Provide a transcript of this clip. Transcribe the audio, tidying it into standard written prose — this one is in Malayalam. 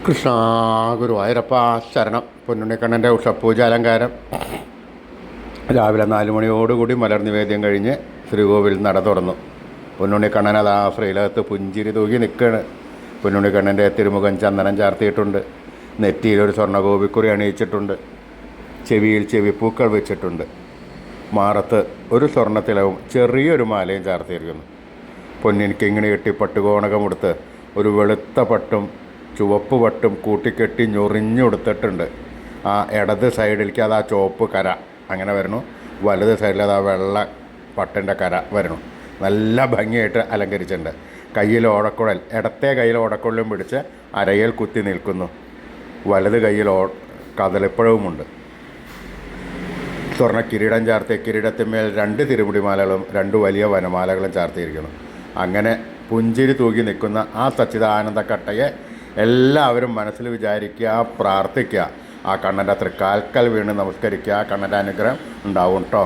കൃഷ്ണ ഗുരുവായൂരപ്പ ശരണം. പൊന്നുണ്ണിക്കണ്ണൻ്റെ ഉഷപ്പൂജ അലങ്കാരം രാവിലെ 4 മണിയോടുകൂടി മലർ നിവേദ്യം കഴിഞ്ഞ് ശ്രീകോവിൽ നട തുറന്നു. പൊന്നുണ്ണിക്കണ്ണൻ അതാ ശ്രീലകത്ത് പുഞ്ചിരി തൂകി നിൽക്കുകയാണ്. പൊന്നുണ്ണിക്കണ്ണൻ്റെ തിരുമുഖം ചന്ദനം ചാർത്തിയിട്ടുണ്ട്. നെറ്റിയിലൊരു സ്വർണ്ണഗോപിക്കുറി അണിയിച്ചിട്ടുണ്ട്. ചെവിയിൽ ചെവിപ്പൂക്കൾ വെച്ചിട്ടുണ്ട്. മാറത്ത് ഒരു സ്വർണ്ണത്തിലവും ചെറിയൊരു മാലയും ചാർത്തിയിരിക്കുന്നു. പൊന്നിൻകിങ്ങിണി കെട്ടി പട്ടുകോണകമെടുത്ത് ഒരു വെളുത്ത പട്ടും ചുവപ്പ് പട്ടും കൂട്ടിക്കെട്ടി ഞൊറിഞ്ഞുകൊടുത്തിട്ടുണ്ട്. ആ ഇടത് സൈഡിലേക്ക് അത് ആ ചുവപ്പ് കര അങ്ങനെ വരണു. വലത് സൈഡിൽ അത് ആ വെള്ള പട്ടിൻ്റെ കര വരണു. നല്ല ഭംഗിയായിട്ട് അലങ്കരിച്ചിട്ടുണ്ട്. കയ്യിൽ ഓടക്കുഴൽ, ഇടത്തെ കയ്യിൽ ഓടക്കുഴലും പിടിച്ച് അരയിൽ കുത്തി നിൽക്കുന്നു. വലത് കയ്യിൽ കദളിപ്പഴവുമുണ്ട്. സ്വർണ്ണ കിരീടം ചാർത്തിയ കിരീടത്തിന്മേൽ 2 തിരുമുടിമാലകളും 2 വലിയ വനമാലകളും ചാർത്തിയിരിക്കുന്നു. അങ്ങനെ പുഞ്ചിരി തൂകി നിൽക്കുന്ന ആ സച്ചിദാനന്ദ കട്ടയെ എല്ലാവരും മനസ്സിൽ വിചാരിക്കുക, പ്രാർത്ഥിക്കുക. ആ കണ്ണൻ്റെ തൃക്കാൽക്കൽ വീണ് നമസ്കരിക്കുക. ആ കണ്ണൻ്റെ അനുഗ്രഹം ഉണ്ടാവും കേട്ടോ.